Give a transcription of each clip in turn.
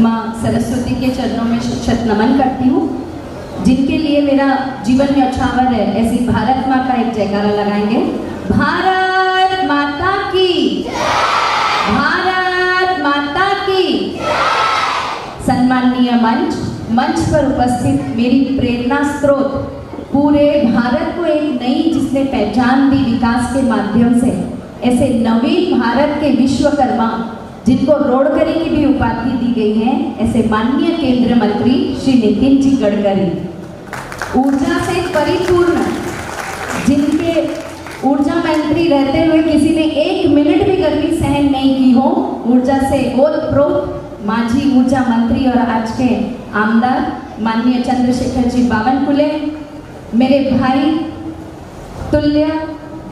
माँ सरस्वती के चरणों में शत नमन करती हूँ, जिनके लिए मेरा जीवन न्यौछावर है। ऐसी भारत माँ का एक जयकारा लगाएंगे। भारत माता की, भारत माता की। सम्माननीय मंच पर उपस्थित मेरी प्रेरणा स्रोत, पूरे भारत को एक नई जिसने पहचान दी विकास के माध्यम से, ऐसे नवीन भारत के विश्वकर्मा जिनको रोडकरी की भी उपाधि दी गई है, ऐसे माननीय केंद्रीय मंत्री श्री नितिन जी गडकरी, ऊर्जा से परिपूर्ण, जिनके ऊर्जा मंत्री रहते हुए किसी ने 1 मिनट भी गर्मी सहन नहीं की हो, ऊर्जा से ओतप्रोत माजी ऊर्जा मंत्री और आज के आमदार माननीय चंद्रशेखर जी बावनकुले, मेरे भाई तुल्य,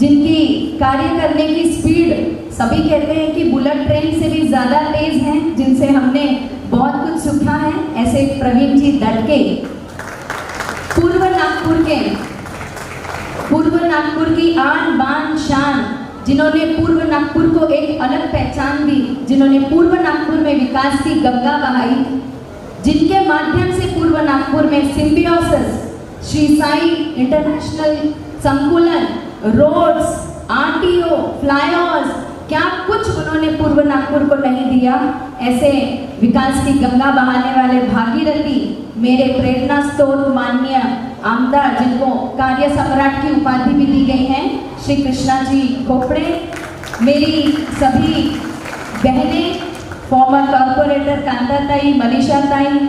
जिनकी कार्य करने की स्पीड सभी कहते हैं कि बुलेट ट्रेन से भी ज़्यादा तेज है, जिनसे हमने बहुत कुछ सीखा है, ऐसे प्रवीण जी दटके, पूर्व नागपुर की आन बान शान, जिन्होंने पूर्व नागपुर को एक अलग पहचान दी, जिन्होंने पूर्व नागपुर में विकास की गंगा बहाई, जिनके माध्यम से पूर्व नागपुर में सिम्बियोसिस, श्री साई इंटरनेशनल संकुलन, रोड्स, आरटीओ, फ्लाईओवर्स, क्या कुछ उन्होंने पूर्व नागपुर को नहीं दिया। ऐसे विकास की गंगा बहाने वाले भागीरथी मेरे प्रेरणा स्रोत माननीय आमदार, जिनको कार्य सम्राट की उपाधि भी दी गई है, श्री कृष्णा जी खोपड़े, मेरी सभी बहनें, फॉर्मर कॉर्पोरेटर कांताताई, मनीषा ताई,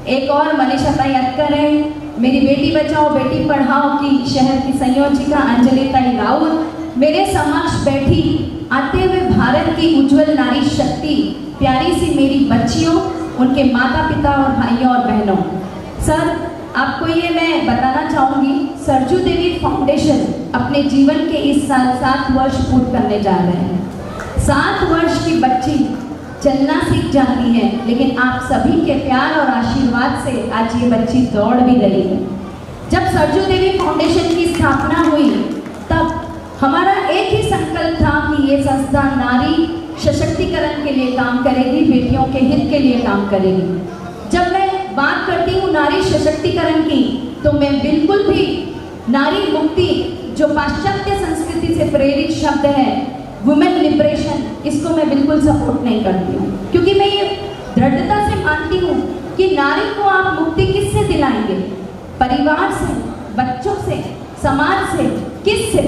एक और मनीषा ताई अटकर है, मेरी बेटी बचाओ बेटी पढ़ाओ की शहर की संयोजिका अंजलि ताई राउत, मेरे समक्ष बैठी आते हुए भारत की उज्जवल नारी शक्ति, प्यारी सी मेरी बच्चियों, उनके माता पिता और भाइयों और बहनों। सर, आपको ये मैं बताना चाहूँगी, सरजू देवी फाउंडेशन अपने जीवन के इस साल 7 वर्ष पूर्ण करने जा रहे हैं। 7 वर्ष की बच्ची चलना सीख जाती है, लेकिन आप सभी के प्यार और आशीर्वाद से आज ये बच्ची दौड़ भी रही है। जब सरजू देवी फाउंडेशन की स्थापना हुई, तब हमारा एक ही संकल्प था कि ये संस्था नारी सशक्तिकरण के लिए काम करेगी, बेटियों के हित के लिए काम करेगी। जब मैं बात करती हूँ नारी सशक्तिकरण की, तो मैं बिल्कुल भी नारी मुक्ति, जो पाश्चात्य संस्कृति से प्रेरित शब्द है, वुमेन लिबरेशन, इसको मैं बिल्कुल सपोर्ट नहीं करती हूँ, क्योंकि मैं ये दृढ़ता से मानती हूँ कि नारी को आप मुक्ति किससे दिलाएंगे? परिवार से, बच्चों से, समाज से, किससे?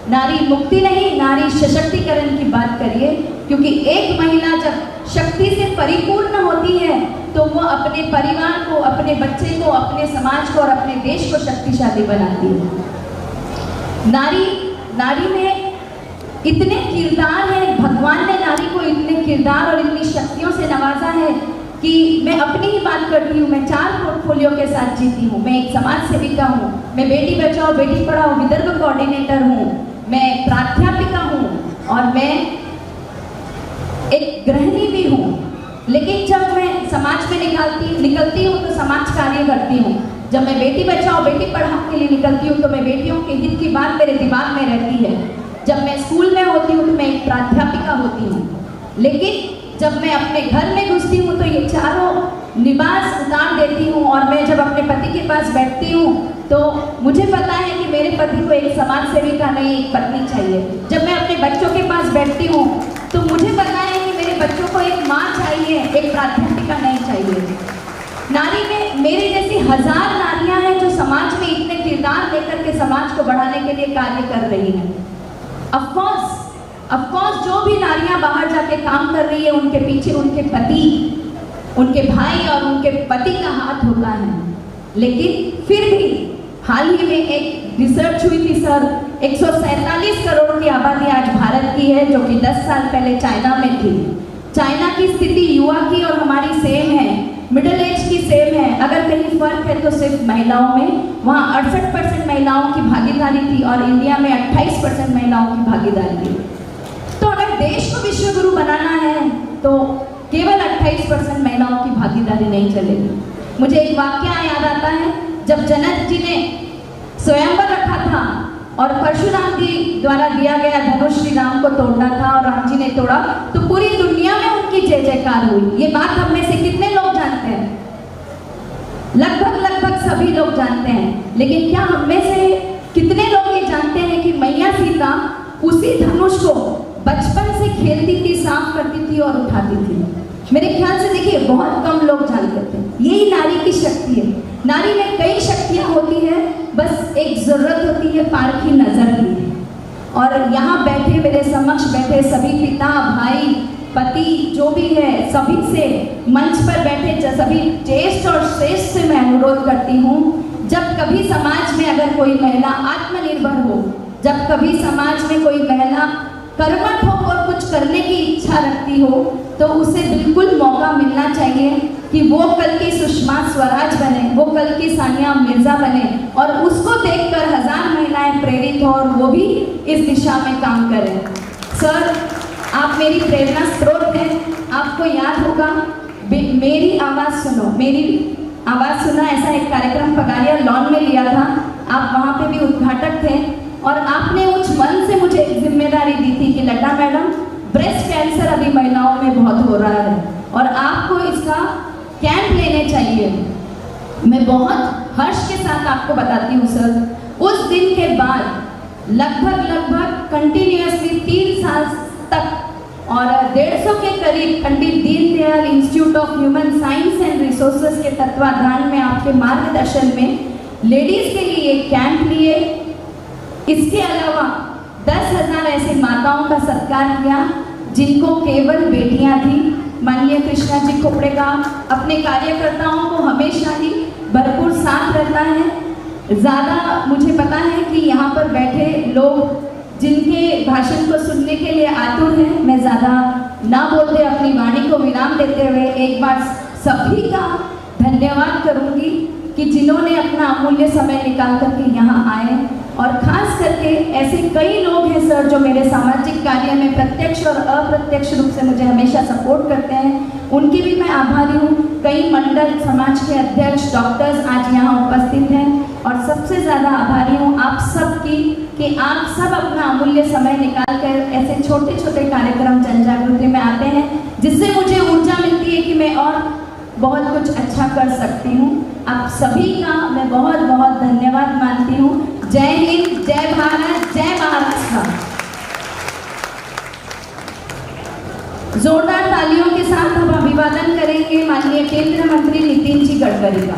नारी मुक्ति नहीं, नारी सशक्तिकरण की बात करिए, क्योंकि एक महिला जब शक्ति से परिपूर्ण होती है तो वो अपने परिवार को, अपने बच्चे को, अपने समाज को और अपने देश को शक्तिशाली बनाती है। नारी में इतने किरदार हैं, भगवान ने नारी को इतने किरदार और इतनी शक्तियों से नवाजा है कि मैं अपनी ही बात करती हूँ। मैं 4 पोर्टफोलियो के साथ जीती हूँ। मैं एक समाज सेविका हूँ, मैं बेटी बचाओ बेटी पढ़ाओ विदर्भ कोऑर्डिनेटर हूँ, मैं प्राध्यापिका हूँ और मैं एक गृहिणी भी हूँ। लेकिन जब मैं समाज में निकलती हूँ तो समाज कार्य करती हूँ। जब मैं बेटी बचाओ बेटी पढ़ाओ के लिए निकलती हूँ तो मैं बेटियों के हित की बात मेरे दिमाग में रहती है। जब मैं स्कूल में होती हूँ तो मैं एक प्राध्यापिका होती हूँ। लेकिन जब मैं अपने घर में घुसती हूँ तो ये चारों लिबास उतार देती हूँ और मैं जब अपने पति के पास बैठती हूँ तो मुझे पता है कि मेरे पति को एक समाज सेविका नहीं, एक पत्नी चाहिए। जब मैं अपने बच्चों के पास बैठती हूँ तो मुझे पता है कि मेरे बच्चों को एक माँ चाहिए, एक प्राध्यापिका नहीं चाहिए। नारी में मेरे जैसी 1000 नारियां हैं जो समाज में इतने किरदार लेकर के समाज को बढ़ाने के लिए कार्य कर रही हैं। ऑफकोर्स जो भी नारियां बाहर जाके काम कर रही है उनके पीछे उनके पति, उनके भाई और उनके पति का हाथ होता है। लेकिन फिर भी हाल ही में एक रिसर्च हुई थी सर, 147 करोड़ की आबादी आज भारत की है, जो कि 10 साल पहले चाइना में थी। चाइना की स्थिति युवा की और हमारी सेम है, मिडिल एज की सेम है। अगर कहीं फर्क है तो सिर्फ महिलाओं में, वहाँ 68% महिलाओं की भागीदारी थी और इंडिया में 28% महिलाओं की भागीदारी थी। तो अगर देश को विश्व गुरु बनाना है तो केवल 28% महिलाओं की भागीदारी नहीं चलेगी। मुझे एक वाक्य याद आता है, जब जनक जी ने स्वयंवर रखा था और परशुराम जी द्वारा दिया गया धनुष श्री राम को तोड़ना था और राम जी ने तोड़ा, तो पूरी दुनिया में उनकी जय जयकार हुई। ये बात हम में से लेकिन क्या हम में से कितने लोग ये जानते हैं कि मैया सीता उसी धनुष को बचपन से खेलती थी, साफ करती थी और उठाती थी? मेरे ख्याल से देखिए बहुत कम लोग जानते थे। यही नारी की शक्ति है। नारी में कई शक्तियाँ होती है, बस एक जरूरत होती है पारखी नजर की। और यहाँ बैठे मेरे समक्ष बैठे सभी पिता, भाई, पति जो भी है, सभी से मंच पर बैठे सभी ज्येष्ठ और श्रेष्ठ से मैं अनुरोध करती हूँ, जब कभी समाज में अगर कोई महिला आत्मनिर्भर हो, जब कभी समाज में कोई महिला कर्मठ हो और कुछ करने की इच्छा रखती हो, तो उसे बिल्कुल मौका मिलना चाहिए कि वो कल की सुषमा स्वराज बने, वो कल की सानिया मिर्जा बने और उसको देखकर हजार महिलाएं प्रेरित हो और वो भी इस दिशा में काम करें। सर, आप मेरी प्रेरणा स्रोत हैं। आपको याद होगा मेरी आवाज़ सुनो, मेरी आवाज़ सुना, ऐसा एक कार्यक्रम पगारिया लॉन में लिया था। आप वहाँ पे भी उद्घाटक थे और आपने उच्च मन से मुझे एक जिम्मेदारी दी थी कि लता मैडम, ब्रेस्ट कैंसर अभी महिलाओं में बहुत हो रहा है और आपको इसका कैंप लेने चाहिए। मैं बहुत हर्ष के साथ आपको बताती हूँ सर, उस दिन के बाद लगभग कंटिन्यूअसली 3 साल तक और 150 के करीब Pandit Deendayal institute of human science and resources के तत्वाधान में आपके मार्गदर्शन में लेडीज के लिए कैंप लिए। इसके अलावा 10,000 ऐसी माताओं का सत्कार किया जिनको केवल बेटियां थी। माननीय कृष्णा जी खोपड़े का अपने कार्यकर्ताओं को हमेशा ही भरपूर साथ रहता है। ज़्यादा मुझे पता है कि यहाँ पर बैठे लोग जिनके भाषण को सुनने के लिए आतुर हैं, मैं ज़्यादा ना बोलते अपनी वाणी को विराम देते हुए एक बार सभी का धन्यवाद करूँगी कि जिन्होंने अपना अमूल्य समय निकाल करके यहाँ आए। और ख़ास करके ऐसे कई लोग हैं सर जो मेरे सामाजिक कार्य में प्रत्यक्ष और अप्रत्यक्ष रूप से मुझे हमेशा सपोर्ट करते हैं, उनकी भी मैं आभारी हूँ। कई मंडल समाज के अध्यक्ष, डॉक्टर्स आज यहाँ उपस्थित हैं और सबसे ज़्यादा आभारी हूँ आप सब की कि आप सब अपना अमूल्य समय निकाल कर ऐसे छोटे छोटे कार्यक्रम जन जागृति में आते हैं, जिससे मुझे ऊर्जा मिलती है कि मैं और बहुत कुछ अच्छा कर सकती हूँ। आप सभी का मैं बहुत बहुत धन्यवाद मानती हूँ। जय हिंद, जय भारत, जय महाराष्ट्र। जोरदार तालियों के साथ हम अभिवादन करेंगे माननीय केंद्रीय मंत्री नितिन जी गडकरी का।